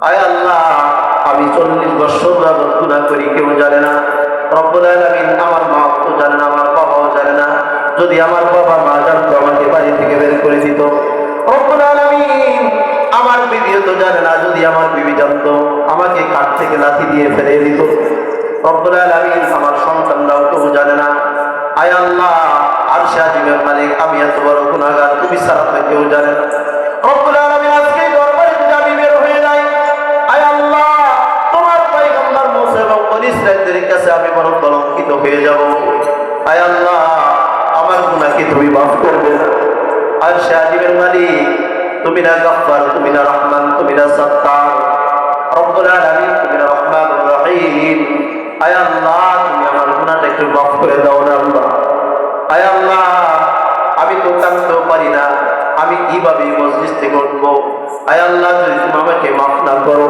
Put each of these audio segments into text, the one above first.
আয় আল্লাহ, আমি 40 বছর যাবত গুনাহ করি, কেউ জানে না। রব্বুল আলামিন আমার মা তো জানে না, আমার বাবাও জানে না। যদি আমার বাবা মা জানতো আমাকে বাড়ি থেকে বের করে দিত। রব্বুল আলামিন আমার বিবিও তো জানে না, যদি আমার বিবি জানতো আমাকে কাঠ থেকে লাথি দিয়ে ফেলে দিত। রব্বুল আলামিন আমার সন্তানরাও কেউ জানে না। আয় আল্লাহ, আরশে আজিমের মালিক, আমি এত বড় গুনাহগার, তুমি ছাড়া তো কেউ জানে না। রব্বুল আলামিন আজকে দরবারে যদি আমি বের হয়ে যাই, আয় আল্লাহ, তোমার পয়গম্বর মুসা এবং বনী ইসরাঈলের কাছে আমি বড় কলঙ্কিত হয়ে যাব। আয় আল্লাহ, আমার গুনাহ কি তুমি মাফ করবে না? আরশে আজিমের মালিক, তুমি না গফফার, তুমি না রহমান, তুমি না সত্তার। রব্বুল আলামিন, তুমি না রহমানুর রহিম। আয় আল্লাহ, তুমি আমার গুনাহটা একটু মাফ করে দাও না আল্লাহ। আয় আল্লাহ, আমি তো কাঁদতেও পারি না, আমি কিভাবে মজলিস থেকে উঠবো? আয় আল্লাহ, যদি তুমি আমাকে মাফ না করো,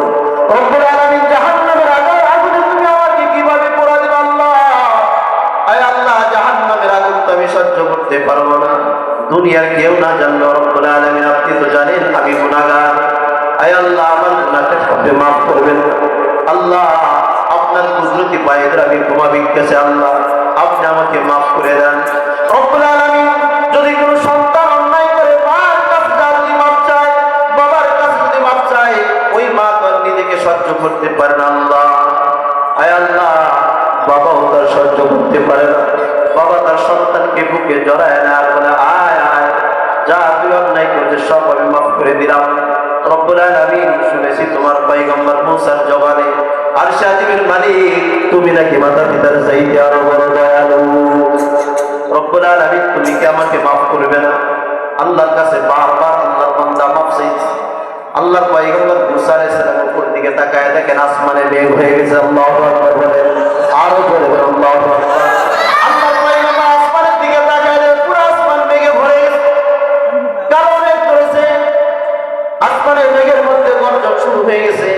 রব্বুল আলামিন জাহান্নামের আগুনে তুমি আমাকে কিভাবে পোড়া দেবে আল্লাহ? আয় আল্লাহ, জাহান্নামের আগুন তো আমি সহ্য করতে পারবো না। দুনিয়ার কেউ না জানলো, রব্বুল আলামিন আপনি তো জানেন আমি গুনাহগার। আয় আল্লাহ, আমার গুনাহটা আপনি মাফ করবেন আল্লাহ। আপনার কুদরতি পায়ে আমি ক্ষমা ভিক্ষাছি আল্লাহ, আপনি আমাকে মাফ করে দেন রব্বুল আলামিন। যদি কোনো সন্তান অন্যায় করে মার কাছে যদি মাপ চায়, বাবার কাছে যদি মাপ চায়, ওই মা তো নিজেকে সহ্য করতে পারে না আল্লাহ। আয় আল্লাহ, বাবাও তার সহ্য করতে পারে না। বাবা তার সন্তানকে বুকে জড়ায় না, আর বলে আয় আয়, যা তুই অন্যায় করছিস সব আমি মাফ করে দিলাম। রব্বুল আলামিন, শুনেছি তোমার পয়গম্বর মুসার জবানে, আরশে আজিমের মালিক, তুমি নাকি মাতা পিতার চাইতে আরো বড় দয়ালু। রব্বুল আলামিন, তুমি কি আমাকে মাফ করবে না? আল্লাহর কাছে বারবার আল্লাহর বান্দা মাফ চাইছে। আল্লাহর পয়গম্বর মুসা আলাইহিস সালাম উপর দিকে তাকায় দেখেন আসমানে মেঘ হয়ে গেছে। আল্লাহু আকবার বলেন, আরো বলে আল্লাহু আকবার। আল্লাহর পয়গম্বর আসমানের দিকে তাকায় দেখেন পুরো আসমান মেঘে ভরে গেছে, কালো মেঘ করেছে। আসমানের মেঘের মধ্যে গর্জন শুরু হয়ে গেছে,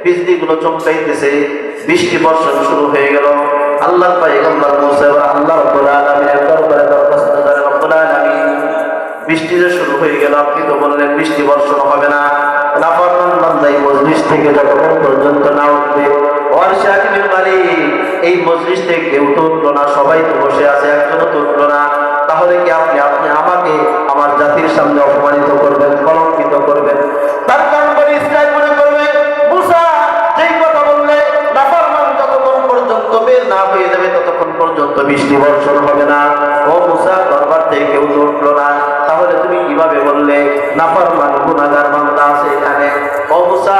বিজলিগুলো চমকাইতেছে, বৃষ্টি বর্ষণ শুরু হয়ে গেল। আল্লাহর পয়গম্বর মুসা আল্লাহ রাব্বুল আলামিনের দরবারে দরখাস্ত করেন, রব্বুল আলামিন, বৃষ্টি যে শুরু হয়ে গেল, আপনি তো বললেন বৃষ্টি বর্ষণ হবে না। নাফরমান বান্দা এই মজলিস থেকে যতক্ষণ পর্যন্ত না উঠবে, আরশে আজিমের মালিক, এই মজলিস থেকে কেউ তো উঠলো না, সবাই তো বসে আছে, একজনও তো উঠলো না। তাহলে কি আপনি আমাকে আমার জাতির সামনে অপমানিত করবেন, কলঙ্কিত করবেন? তার কারণ বনী ইসরাঈল মনে করবে মুসা যেই কথা বললে নাফরমান যতক্ষণ পর্যন্ত বের না হয়ে যাবে ততক্ষণ পর্যন্ত বৃষ্টি বর্ষণ হবে না। ও মুসা, দরবার থেকে কেউ তো উঠলো না, তাহলে তুমি কিভাবে বললে নাফরমান গুনাহগার বান্দা আছে এখানে? ও মুসা,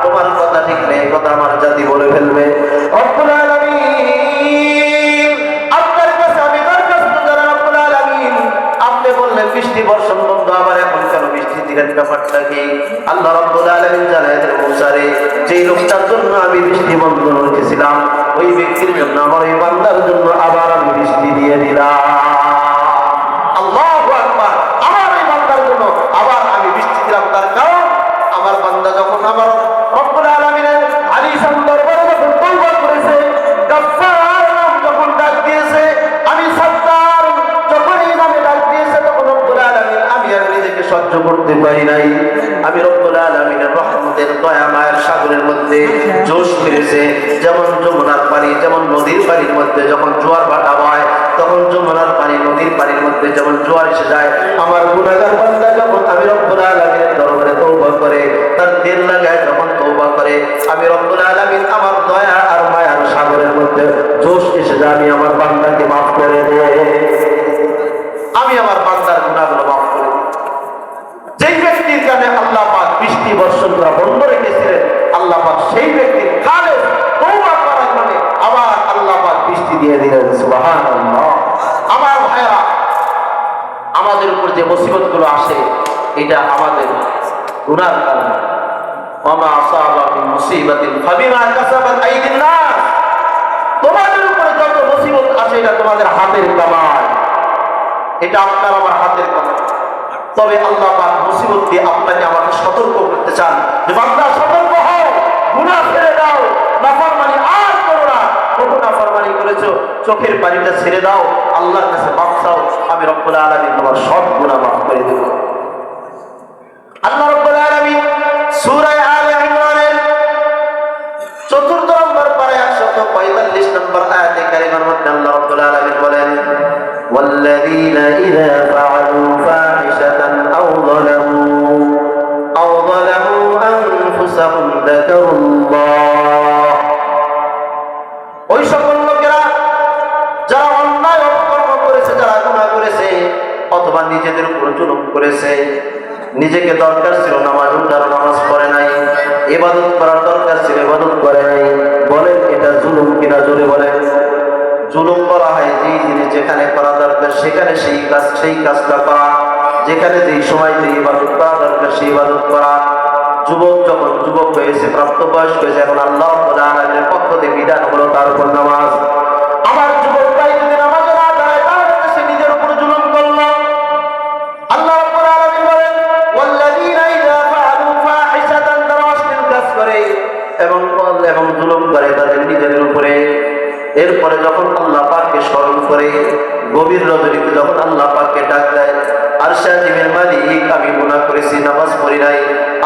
তোমার কথা ঠিক নেই, কথা আমার জাতি বলে ফেলবে। রব্বুল আলামিন, আপনার কাছে আমি দরখাস্ত জানাই, রব্বুল আলামিন, আপনি বললেন বৃষ্টি বর্ষণ বন্ধ, আবার এখন কেন বৃষ্টি দিলেন? ব্যাপারটা কি? আল্লাহ রব্বুল আলামিন জানায় দেন মুসা রে, যেই লোকটার জন্য আমি বৃষ্টি বন্ধ রেখেছিলাম, ওই ব্যক্তির জন্য, আমার এই বান্দার জন্য আবার আমি বৃষ্টি দিয়ে দিলাম। আল্লাহু আকবার, আমার এই বান্দার জন্য আবার আমি বৃষ্টি দিলাম। তার কারণ আমার বান্দা যখন আমার রব্বুল আলামিনের আলিশান দরবারে যখন তওবা করেছে, গফফার নাম যখন ডাক দিয়েছে, আমি সত্তার যখন এই নামে ডাক দিয়েছে, তখন রব্বুল আলামিন আমি আর নিজেকে সহ্য করতে পারি নাই। আমি রব্বুল আলামিনের রহমতের দয়া মায়ের সাগরের মধ্যে জোশ ফিরেছে, যেমন যমুনার পানি, যেমন নদীর পানির মধ্যে যখন জোয়ার ভাটা হয়, তখন যমুনার পানি নদীর পানির মধ্যে যেমন জোয়ার এসে যায়, আমার গুনাহগার বান্দা যখন আমি রব্বুল আলামিনের দরবারে তওবা করে, তার দিল লাগায় যখন তওবা করে, আমি রব্বুল আলামিন আমার দয়া আর মায়ার সাগরের মধ্যে জোশ এসে যায়, আমি আমার বান্দাকে মাফ করে দেই, আমি আমার বান্দার গুনাহগুলো মাফ করে দিই। যেই ব্যক্তির কারণে আল্লাহ পাক বৃষ্টি বর্ষণ করা বন্ধ রেখেছিলেন, আল্লাহ পাক সেই ব্যক্তির খালেস তওবা করার কারণে আবার আল্লাহ পাক বৃষ্টি দিয়ে দিলেন। সুবহানাল্লাহ। আমার ভাইরা, আমাদের উপর যে মুসিবতগুলো আসে, এটা আমাদের গুনাহর কারণে। ওমা আসাবা মিন মুসিবাতিন ফাবিমা কাসাবাত আইদিন নাস, তোমাদের উপরে যত মুসিবত আসে এটা তোমাদের হাতের কামাই, এটা আপনার আমার হাতের কামাই। তবে আল্লাহ পাক মুসিবত দিয়ে আপনাকে আমাকে সতর্ক করতে চান যে বান্দা সতর্ক হও, গুনাহ ছেড়ে দাও, নাফরমানি আর করো না। কত নাফরমানি করেছো, চোখের পানিটা ছেড়ে দাও, আল্লাহর কাছে মাফ চাও, আমি রব্বুল আলামিন তোমার সব গুনাহ মাফ করে দেব। আল্লাহ রব্বুল আলামিন সূরা আলে ইমরানের কারিমার মধ্যে আল্লাহ রাব্বুল আলামিন বলেন ওয়াল্লাযীনা ইযা ফাআলু ফাহিশাতান আও যালামু আনফুসাহুম যাকারুল্লাহ। ওই সকল লোকেরা যারা অন্যায় অপকর্ম করেছে, যারা গুনাহ করেছে অথবা নিজেদের উপর জুলুম করেছে, নিজেকে দরকার ছিল নামাজ উঠার, নামাজ পড়ে নাই, ইবাদত করার দরকার ছিল, ইবাদত করে নাই, বলেন এটা জুলুম কিনা? জোরে বলেন। জুলুম করা হয় যেই জিনিস যেখানে করা দরকার সেখানে সেই কাজটা করা, যেখানে যেই সময় যে ইবাদত করা দরকার সেই ইবাদত করা। যুবক যখন যুবক হয়েছে, প্রাপ্তবয়স্ক হয়েছে, এখন আল্লাহ রাব্বুল আলামিনের পক্ষ থেকে বিধান হলো তার উপর নামাজ। আমার যুবক ভাই যদি নামাজে না দাঁড়ায় তাহলে সে নিজের উপর জুলুম করলো। আল্লাহ রাব্বুল আলামিন বলেন ওয়াল্লাযীনা ইযা ফাআলু ফাহিশাতান, তারা অশ্লীল কাজ করে এবং জুলুম করে তাদের নিজেদের উপরে। এরপরে যখন আল্লাহ পাককে স্মরণ করে, গভীর রজনীতে যখন আল্লাহ পাককে ডাক দেয়, আরশে আজিমের মালিক আমি গুনাহ করেছি, নামাজ পড়ি নাই,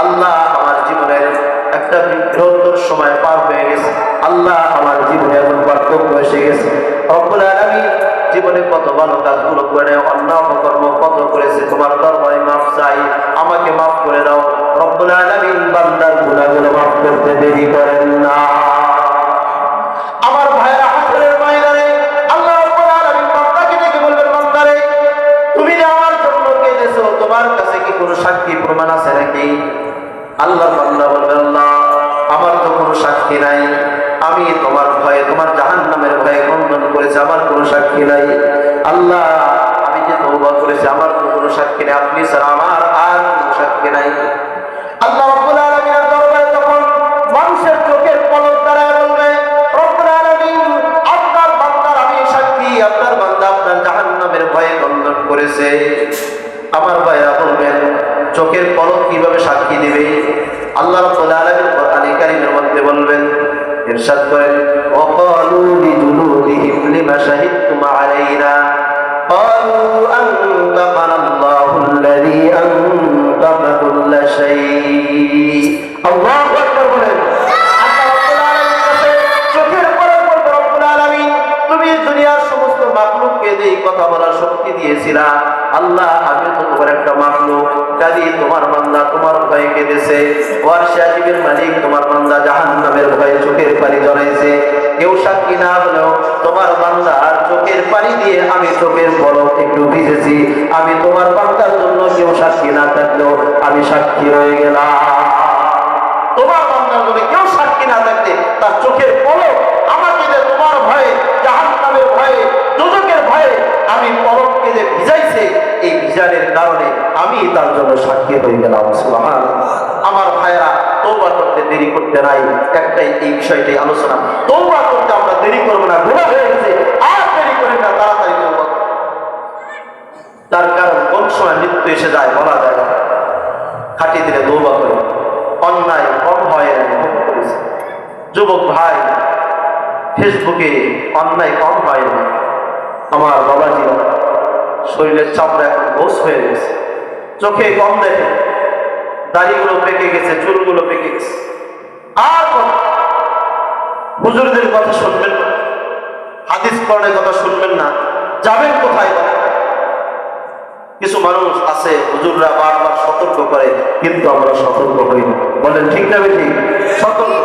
আল্লাহ আমার জীবনের একটা বৃহত্তর সময় পার হয়ে গেছে, আল্লাহ আমার জীবনে এমন পার্থক্য এসে গেছে, রব্বুল আলামিন জীবনে কত ভালো কাজগুলো করে, অন্যায় অপকর্ম কত করেছে, তোমার দরবারে মাফ চাই, আমাকে মাফ করে দাও। রব্বুল আলামিন বান্দার গুনাহগুলো মাফ করতে দেরি করেন না। আমার ভাইরা হাসরের ময়দানে আল্লাহ রাব্বুল আলামিন বান্দাকে ডেকে বলবেন, বান্দারে তুমি যে আমার জন্য কেঁদেছো, তোমার কাছে কি কোনো সাক্ষী প্রমাণ আছে নাকি? আল্লাহর বান্দা বলবে, আল্লাহ আমার তো কোনো সাক্ষী নাই, আমি তোমার ভয়ে, তোমার জাহান্নামের ভয়ে ক্রন্দন করেছি, আমার কোনো সাক্ষী নাই। আল্লাহ আমি যে তওবা করেছি আমার তো কোনো সাক্ষী নেই, আপনি ছাড়া আমার আর কোনো সাক্ষী নাই। আল্লাহ রাব্বুল আলামিনের দরবারে তখন মানুষের চোখের পলক দ্বারা বলবে, রব্বুল আলামিন আপনার বান্দার আমি সাক্ষী, আপনার বান্দা আপনার জাহান্নামের ভয়ে ক্রন্দন করেছে। আমার ভাইরা বলবেন চোখের পলক কিভাবে সাক্ষী দিবে? আল্লাহ রাব্বুল আলামিন কোরআনে কারীমের মধ্যে বলবেন, ইরশাদ করেন ওয়াকালু লিজুলুদিহিম লিমা শাহিদতুম আলাইনা ক্বালু আনতাকানাল্লাহুল্লাযী আনতাকা কুল্লা শাই। আল্লাহু আকবার বলেন। আল্লাহ রাব্বুল আলামিনের কাছে চোখের পলক বলবে, রব্বুল আলামিন তুমি দুনিয়ার সমস্ত মাখলুককে যেই কথা বলার শক্তি দিয়েছিলা, আল্লাহ আমি তো তোমার একটা মাখলুক, কাজী তোমার বান্দা তোমার ভয়ে কেঁদেছে, আরশে আজিমের মালিক তোমার বান্দা জাহান্নামের ভয়ে চোখের পানি জড়াইছে, কেউ সাক্ষী না হলেও তোমার বান্দার চোখের পানি দিয়ে আমি চোখের পলক একটু ভিজেছি, আমি তোমার বান্দার জন্য কেউ সাক্ষী না থাকলেও আমি সাক্ষী হয়ে গেলাম। তোমার বান্দার জন্য কেউ সাক্ষী না থাকলে তার চোখের পলক আমাকে যে তোমার ভয়ে, জাহান্নামের ভয়ে, দোজখের ভয়ে আমি পলককে যে ভিজাইছে, এই ভিজানের কারণে আমি তার জন্য সাক্ষী হয়ে গেলাম। সুবহানাল্লাহ। আমার ভাইরা তওবা করতে দেরি করতে নাই, একটাই এই বিষয়টাই আলোচনা। তওবা করতে আমরা দেরি করব না, গুনাহ হয়ে গেছে আর দেরি করেন না, তাড়াতাড়ি তওবা। তার কারণ কোন সময় মৃত্যু এসে যায় বলা যায় না, খাটিয়ে দিলে তওবা করে অন্যায় কম হয় না। যুবক ভাই, ফেসবুকে অন্যায় কম হয় না। আমার বাবাজি শরীরের চামড়া এখন ঘোষ হয়ে গেছে, চোখে কম দেখে, দাড়িগুলো পেকে গেছে, চুলগুলো পেকে গেছে, আর হুজুরদের কথা শুনবেন না, হাদিস কোরআনের কথা শুনবেন না, যাবেন কোথায়? কিছু মানুষ আছে হুজুররা বারবার সতর্ক করে কিন্তু আমরা সতর্ক হই না, বলেন ঠিক না ঠিক? সতর্ক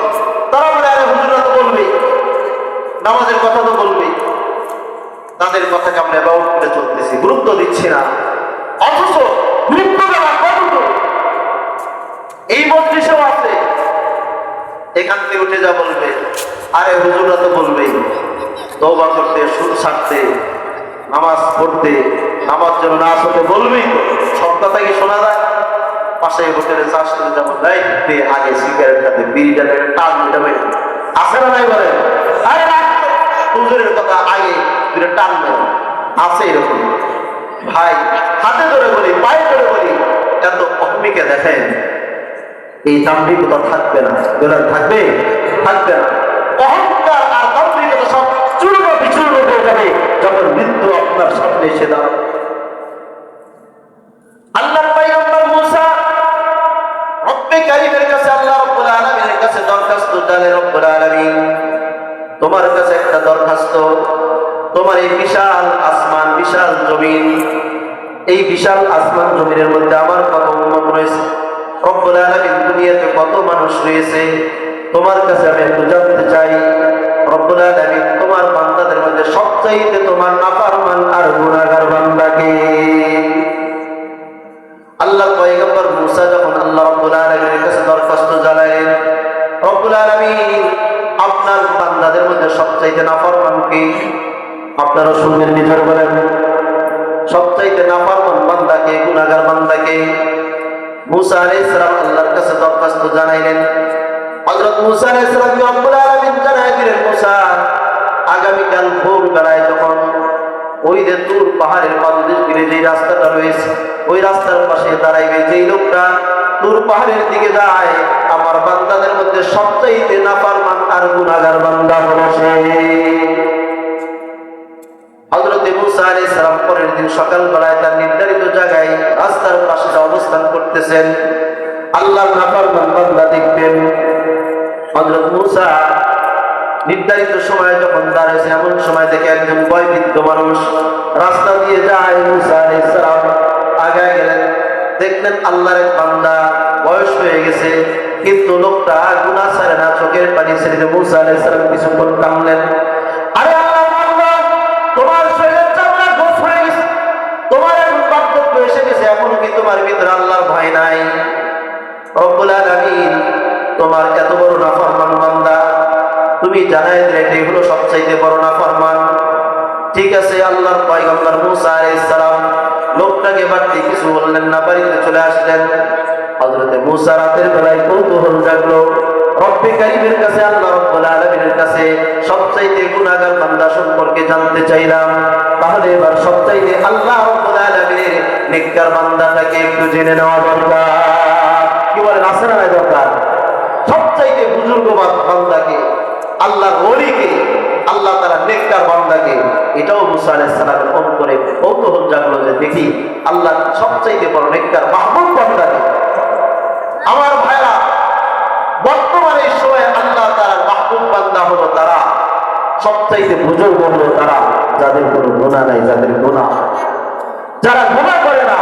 তারা বলে আরে হুজুররা তো বলবে, নামাজের কথা তো বলবে, তাদের কথাকে আমরা ব্যবহার করে চলতেছি, গুরুত্ব দিচ্ছি না, অথচ গুরুত্ব দেওয়া কতটুকু এই মজলিসেও আছে। এখান থেকে উঠে যা বলবে আরে হুজুররা তো বলবেই, তওবা করতে, সুদ ছাড়তে, নামাজ পড়তে, নামাজ যেন না আসতে বলবেই তো, সব কথা কি শোনা যায়? পাশে হোটেলে চাষ করে যাবো, আগে সিগারেটটাতে বিড়িটাতে টান দেবে, আছে না নাই বলে? আরে না, হুজুরের কথা আগে দুটো টান দেবে, আছে এরকম ভাই। হাতে ধরে বলি, পায়ে ধরে বলি, এত অহমিকে দেখেন, এই দাম্ভিকতা থাকবে না, থাকবে থাকবে না। অহংকার আর দাম্ভিকতা সব চূর্ণ বিচূর্ণ হয়ে যাবে যখন মৃত্যু আপনার সামনে এসে দাঁড়াবে। আল্লাহর পয়গম্বর মুসা রব্বে কারীমের কাছে, আল্লাহ রাব্বুল আলামিনের কাছে দরখাস্ত জানালেন, রব্বুল আলামিন তোমার কাছে একটা দরখাস্ত, তোমার এই বিশাল আসমান, বিশাল জমিন, এই বিশাল আসমান জমিনের মধ্যে আমার কত উম্মত রয়েছে, রব্বুল আলামিন দুনিয়াতে কত মানুষ রয়েছে, তোমার কাছে আমি একটু জানতে চাই, রব্বুল আলামিন তোমার বান্দাদের মধ্যে সবচাইতে তোমার নাফরমান আর গুনাহগার বান্দাকে। আল্লাহ পয়গম্বর মুসা যখন আল্লাহ রব্বুল আলামিনের কাছে দরখাস্ত জানালেন, রব্বুল আলামিন আপনার বান্দাদের মধ্যে সবচাইতে নাফরমান কে? আপনারা শুনবেন, নিজের বলেন সবচাইতে নাফরমান বান্দা কে, গুনাহগার বান্দা কে? মুসা আলাইহিস সালাম আল্লাহর কাছে দরখাস্ত জানাইলেন। হযরত মুসা আলাইহিস সালাম রব্বুল আলামিন জানাই দিলেন, মুসা আগামীকাল ভোরবেলায় যখন ওই যে তুর পাহাড়ের পাদদেশ ঘিরে যে রাস্তাটা রয়েছে, ওই রাস্তার পাশে দাঁড়াইবে যেই লোকটা তুর পাহাড়ের দিকে যায়, আমার বান্দাদের মধ্যে সবচাইতে নাফরমান আর গুনাহগার বান্দা হলো সে। হযরত মুসা আলাইহিস সালাম পরের দিন সকালবেলায় তার নির্ধারিত জায়গায় রাস্তার পাশে অবস্থান করতেছেন, আল্লাহর নাফরমান বান্দা দেখবেন। হযরত মুসা নির্ধারিত সময়ে যখন দাঁড়িয়েছে, এমন সময় দেখে একজন বয়োবৃদ্ধ মানুষ রাস্তা দিয়ে যায়। মুসা আলাইহিস সালাম আগায় গেলেন, দেখলেন আল্লাহর এক বান্দা বয়স হয়ে গেছে, কিন্তু লোকটা গুনাহ ছাড়ে না, চোখের পানি ছেড়ে মুসা আলাইহিস সালাম কিছুক্ষণ কাঁদলেন। আরে আল্লাহর বান্দা, তোমার শরীরের চামড়া গোছ হয়ে গেছে, তোমার এখন বার্ধক্য এসে গেছে, এখনো কি তোমার ভিতরে আল্লাহর ভয় নাই? রব্বুল আলামিন তোমার এত বড় নাফরমান বান্দা, তুমি জানাই দিলে এটাই হলো সবচাইতে বড় নাফরমান। ঠিক আছে, আল্লাহর পয়গম্বর মুসা আলাইহিস সালাম লোকটাকে বাড়তি কিছু বললেন না, বাড়িতে চলে আসলেন। হযরত মুসা রাতের বেলায় কৌতূহল জাগলো, রব্বে কারীমের কাছে, আল্লাহ রব্বুল আলামিনের কাছে সবচাইতে গুনাহগার বান্দা সম্পর্কে জানতে চাইলাম। তাহলে এবার সবচাইতে আল্লাহ রব্বুল আলামিনের নেককার বান্দাটাকে একটু জেনে নেওয়া দরকার। কি বলেন, আছে না দরকার? সবচাইতে বুজুর্গবান বান্দাকে, আল্লাহর ওলিকে, আল্লাহ তাআলা নেককার বান্দাকে, এটাও মুসা আলাইহিস সালামের অন্তরে কৌতূহল জাগলো যে দেখি আল্লাহ সবচাইতে বড় নেককার মাহবুব বান্দাকে। আমার ভাইরা, বর্তমানে এই সময় আল্লাহ তাআলার মাহবুব বান্দা হলো তারা, সবচাইতে বুজুর্গ হলো তারা যাদের কোনো গুনাহ নাই, যাদের গুনাহ, যারা গুনাহ করে না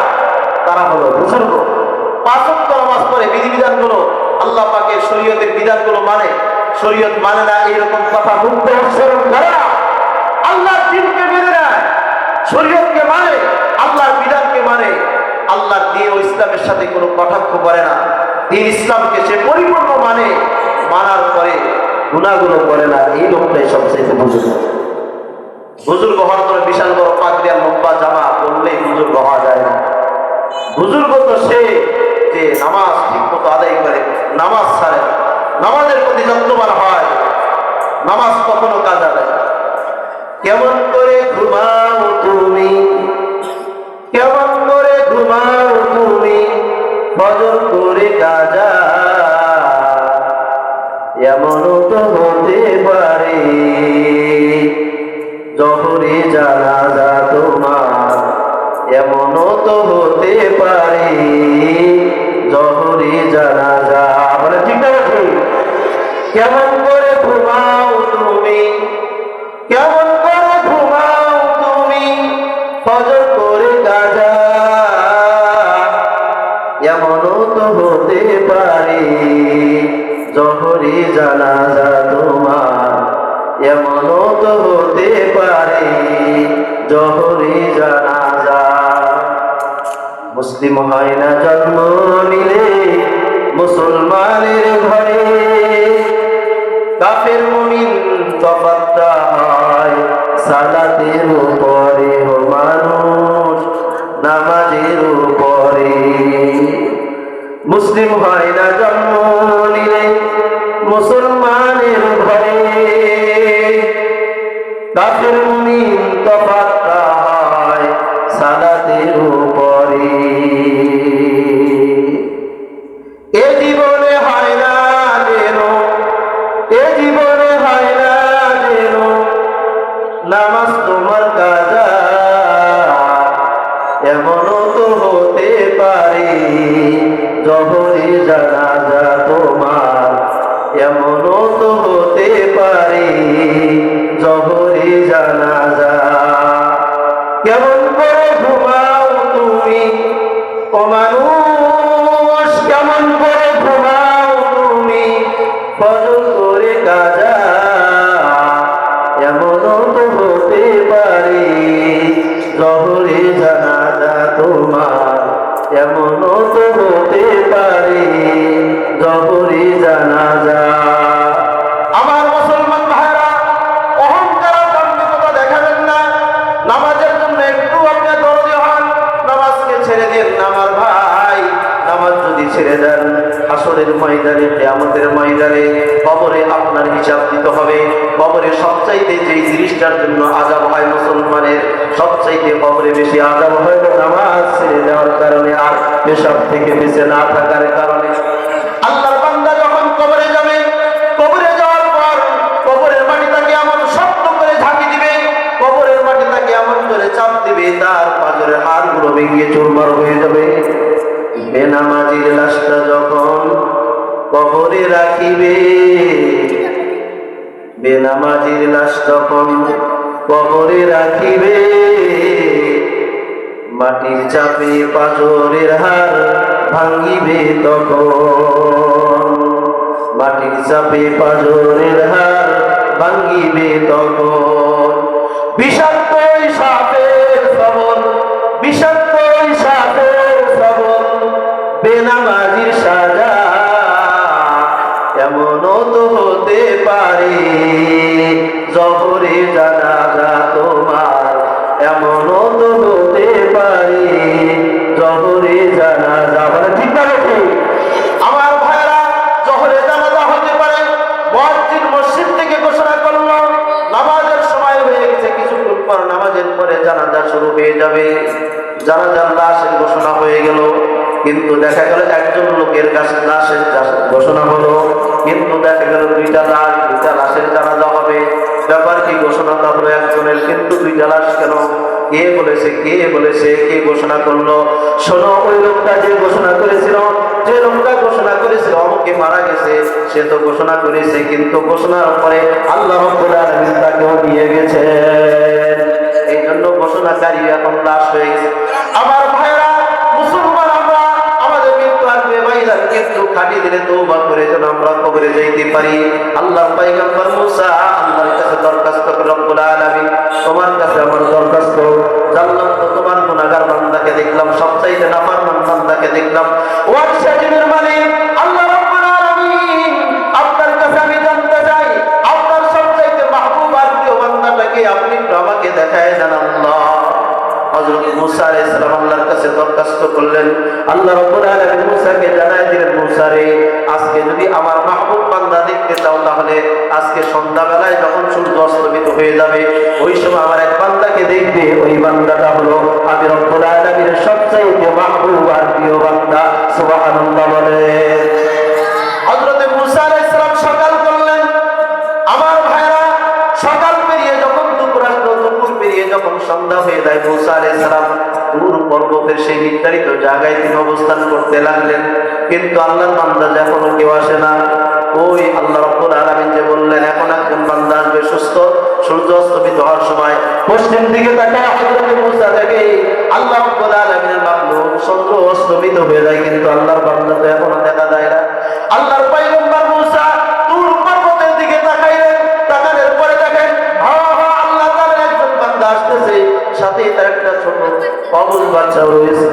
তারা হলো বুজুর্গ। পাঁচ ওয়াক্ত নামাজ পড়ে, বিধিবিধানগুলো আল্লাহ পাকের শরীয়তের বিধানগুলো মানে, শরীয়ত মানে না এরকম কথা মুক্ত উচ্চারণ করে না, আল্লাহর দ্বীনকে মেনে নেয়, শরীয়তকে মানে, আল্লাহর বিধানকে মানে, আল্লাহর দ্বীন ও ইসলামের সাথে কোনো কটাক্ষ করে না, দ্বীন ইসলামকে সে পরিপূর্ণ মানে, মানার পরে গুনাহগুলো করে না, এই লোকটাই সবচেয়ে বুজুর্গ। বুজুর্গ হওয়ার জন্য বিশাল বড় পাগড়ি আর লম্বা জামা পরলেই বুজুর্গ হওয়া যায় না। বুজুর্গ তো সে যে নামাজ ঠিক মতো আদায় করে, নামাজ ছাড়ে না, নামাজের প্রতি যত্নবান হয়, নামাজ কখনো কাজা দেয়। কেমন করে ঘুমাও তুমি, কেমন করে ঘুমাও তুমি, ফজর করে কাজা, এমনও তো হতে পারে জোহরে জানাজা তোমার, এমনও তো হতে পারে জোহরে জানাজা। বলে ঠিক না? কেমন করে ঘুমাও তুমি, কেমন করে ঘুমাও তুমি, ফজর করে কাজা, এমনও তো হতে পারে জোহরে জানাজা তোমার, এমনও তো হতে পারে জোহরে জানাজা। মুসলিম হয় না জন্ম নিলে মুসলমানের ঘরে, কাফের মুমিন তফাৎটা হয় সালাতের উপরে, ও মানুষ নামাজের উপরে। মুসলিম হয় না জন্ম নিলে মুসলমানের ঘরে, কাফের মুমিন তফাৎটা হয় সালাতের উপরে। এ জীবনে হয় না যেন, এ জীবনে হয় না যেন নামাজ তোমার কাজা, এমনও তো হতে পারে জোহরে জানাজা তোমার, এমনও তো হতে পারে জহরে জানাজা। কেমন করে ঘুমাও তুমি ও মানুষ, কেমন করে ঘুমাও তুমি ফজর করে কাজা। এমনও তো হতে পারে জহরে জানাজা তোমার, এমনও তো হতে পারে জহরে জানাজা। আমার মুসলমান ভাইরা, অহংকার আর দাম্ভিকতা দেখাবেন না। নামাজের জন্য একটু আপনি দরদি হন, নামাজকে ছেড়ে দিন না আমার ভাই। নামাজ যদি ছেড়ে দেন, হাসরের ময়দানে, কিয়ামতের ময়দানে, কবরে আপনার হিসাব দিতে হবে। কবরে সবচাইতে যেই জিনিসটার জন্য আযাব হয় মুসলমানের, সবচাইতে কবরে বেশি আযাব হয় নামাজ ছেড়ে দেওয়ার কারণে আর পেশাব থেকে বেঁচে না থাকার কারণে। আল্লাহর বান্দা যখন কবরে যাবে, কবরে যাওয়ার পর কবরের মাটি তাকে এমন শক্ত করে ঝাঁকি দিবে, কবরের মাটি তাকে এমন করে চাপ দিবে, তার পাঁজরের হাড়গুলো ভেঙে চুরমার হয়ে যাবে। বেনামাজির লাশটা যখন কবরে রাখিবে, বেনামাজির লাশ যখন কবরে রাখিবে, মাটির চাপে পাঁজরের হাড় ভাঙিবে তখন, মাটির চাপে পাঁজরের হাড় ভাঙিবে তখন। বিষাক্ত সাপের সবল, বিষাক্ত সাপের সবল, বেনামাজির সাজা। এমনও তো হতে পারে জহরে জানাজা তোমার, এমনও তো হতে পারে জহরে জানাজা। মানে ঠিক না ঠিক? আমার ভাইরা, জহরে জানাজা হতে পারে। মুয়াজ্জিন মসজিদ থেকে ঘোষণা করলো নামাজের সময় হয়ে গেছে, কিছুক্ষণ পর নামাজের পরে জানাজা শুরু হয়ে যাবে। জানাজার লাশের ঘোষণা হয়ে গেল, কিন্তু দেখা গেল একজন লোকের কাছে লাশের ঘোষণা হলো, কিন্তু দেখা গেল দুইটা লাশের জানাজা হবে। ব্যাপার কি? ঘোষণাটা হলো একজনের, কিন্তু দুইটা লাশ কেন? কে বলেছে, কে বলেছে, কে ঘোষণা করলো? শোনো, ওই লোকটা যে ঘোষণা করেছিল, যে লোকটা ঘোষণা করেছিল অমুকে মারা গেছে, সে তো ঘোষণা করেছে, কিন্তু ঘোষণার পরে আল্লাহ রাব্বুল আলামিন তাকেও দিয়ে গেছে। এই জন্য ঘোষণাকারী এখন লাশ হয়ে গেছে। আমার ভাইরা, মুসলমান আমরা, আমাদের মৃত্যু আসবে ভাইজান, কিন্তু খাটি দিলে তওবা করে যেন আমরা কবরে যাইতে পারি। আল্লাহর পয়গম্বর মুসা আল্লাহর কাছে দরখাস্ত করে, রব্বুল আলামিন তোমার কাছে আমার দরখাস্ত, জানলাম তো তোমার গুনাহগার বান্দাকে দেখলাম, সবচাইতে নাফরমান বান্দাকে দেখলাম। ওয়াসিমের মালিক আল্লাহ রাব্বুল আলামিন, আপনার কাছে আমি জানতে চাই আপনার সবচাইতে মাহবুব আর প্রিয় বান্দাটাকে আপনি একটু আমাকে দেখায় দেন আল্লাহ। হযরত মুসা আলাইহিস সালাম আল্লাহর কাছে দরখাস্ত করলেন। আল্লাহ রাব্বুল আলামিন মুসাকে জানায় দিলেন, মুসা রে, আজকে যদি আমার মাহবুব বান্দা দেখতে চাও, তাহলে আজকে সন্ধ্যাবেলায় যখন সূর্য অস্তমিত হয়ে যাবে, ওই সময় আমার এক বান্দাকে দেখবে। ওই বান্দাটা হলো আমি রব্বুল আলামিনের সবচাইতে মাহবুব আর প্রিয় বান্দা। সুবহানাল্লাহ বলে। হযরত মুসা আলাইহিস সালাম সকাল করলেন। আমার ভাইরা, সকাল পেরিয়ে যখন দুপুর আসলো, দুপুর পেরিয়ে যখন সন্ধ্যা হয়ে যায়, মুসা আলাইহিস সালাম দূর পর্বতের সেই নির্ধারিত জায়গায় তিনি অবস্থান করতে লাগলেন। কিন্তু আল্লাহর বান্দা এখনো কেউ আসে না। ওই আল্লাহ রাব্বুল আলামিন যে বললেন এখন একজন বান্দা আসবে সুস্থ, সূর্য অস্তমিত হওয়ার সময় পশ্চিম দিকে তাকায় হযরত মুসা দেখে আল্লাহ রাব্বুল আলামিনের মাখলুক সূর্য অস্তমিত হয়ে যায়, কিন্তু আল্লাহর বান্দা তো এখনো দেখা যায় না। আল্লাহর পয়গম্বর মুসা দূর পর্বতের দিকে তাকাইলেন, তাকানোর পরে দেখেন আল্লাহ তাআলার একজন বান্দা আসতেছে, সাথে তার একটা ছোট অবুঝ বাচ্চা রয়েছে।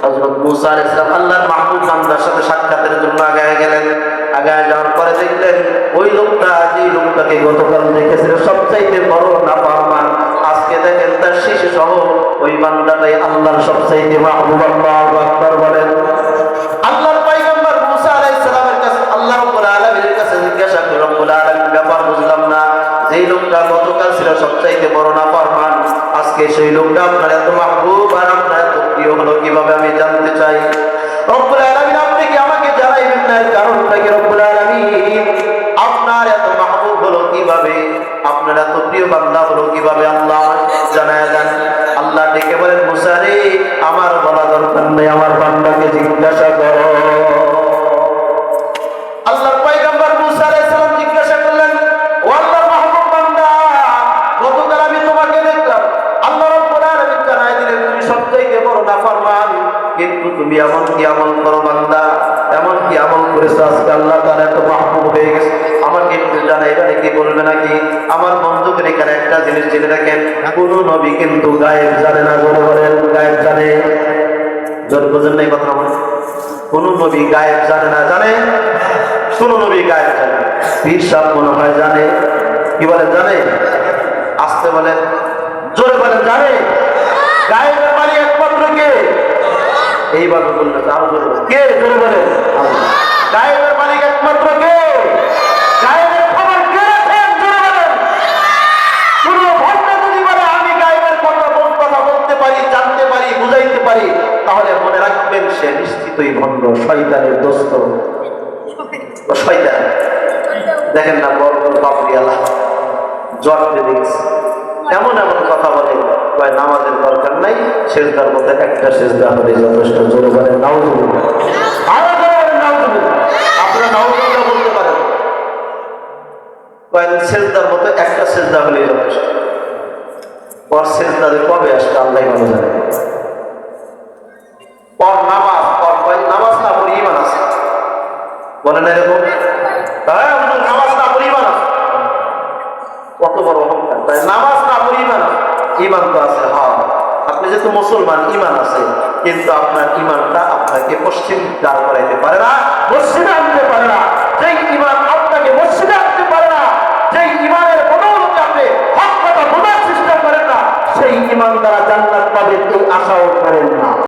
হযরত মুসা আলাইহিস সালাম আল্লাহর মাহবুব বান্দার সাথে সাক্ষাতের জন্য আগায় গেলেন। আগায় যাওয়ার পরে দেখলেন ওই লোকটা, যে লোকটাকে গতকাল দেখেছিল সবচাইতে বড় নাফরমান, আজকে দেখেন তার শিশু সহ ওই বান্দাটাই আল্লাহর সবচাইতে মাহবুব। আল্লাহু আকবার বলেন। আল্লাহর পয়গম্বর মুসা আলাইহিস সালামের কাছে আল্লাহ রাব্বুল আলামিনের কাছে জিজ্ঞাসা করলেন, রব্বুল আলামিন ব্যাপার বুঝলাম না, যেই লোকটা গতকাল ছিল সবচাইতে বড় নাফরমান, আজকে সেই লোকটা আপনার এত মাহবুব আর আপনার এত প্রিয় হলো কিভাবে, আমি জানতে চাই। রব্বুল আলামিন আপনি কি আমাকে জানাইবেন না কারণটা কি? রব্বুল আলামিন আপনার এত মাহবুব হলো কিভাবে, আপনার এত প্রিয় বান্দা হলো কিভাবে, আল্লাহ জানায় দেন। আল্লাহ ডেকে বলেন, মুসা রে, আমার বলা দরকার নেই, আমার বান্দাকে জিজ্ঞাসা করো। আল্লাহর পয়গম্বর মুসা জিনিস জেনে রাখেন, কোন নবী কিন্তু গায়েব জানে না। জোরে বলেন, গায়েব জানে? জোর বোঝেন নাই কথা আমার? কোন নবী গায়েব জানে না? জানে? কোন নবী গায়েব জানে? পীর সাহেব মনে হয় জানে। কি বলেন, জানে? আসতে বলেন, জোরে বলেন, জানে? গায়েবের মালিক একমাত্র কে? এইভাবে বললে আরো জোরে বলেন, কে? জোরে বলেন, আল্লাহ। গায়েবের মালিক একমাত্র কে? গায়েবের খবর কে রাখেন? জোরে বলেন। কোন ভণ্ড যদি বলে আমি গায়েবের কথা বলতে পারি, জানতে পারি, বুঝাইতে পারি, তাহলে মনে রাখবেন সে নিশ্চিতই ভণ্ড, শয়তানের দোস্ত, শয়তান। দেখেন না বড় বড় বাবরিয়ালা জট দেখছি এমন এমন কথা বলে, নামাজের দরকার নাই, সেজদার মধ্যে একটা সেজদা হলে যথেষ্ট। জোরে বলেন নাউজুবিল্লাহ। আরো জোরে বলেন নাউজুবিল্লাহ। আপনারা নাউজুবিল্লাহ বলতে পারেন, সেজদার মধ্যে একটা সেজদা হলে যথেষ্ট। পর সেজদা কবে আসবে আল্লাহ ভালো জানে। পর নামাজ, নামাজ না পড়ে ঈমান আছে, বলেন এরকম? হ্যাঁ, নামাজ না পড়ে ঈমান আছে। কত বড় অহংকার! তাই নামাজ না পড়ে ঈমান আছে? ঈমান তো আছে। হ্যাঁ, আপনি যেহেতু মুসলমান, ঈমান আছে, কিন্তু আপনার ঈমানটা আপনাকে পশ্চিম দাঁড় করাইতে পারে না, মসজিদে আনতে পারে না। যেই ঈমান আপনাকে মসজিদে আনতে পারে না, যেই ঈমানের বদৌলতে আপনি হক কথা বোঝার চেষ্টা করেন না, সেই ঈমান দ্বারা জান্নাত পাবেন এই আশাও করেন না।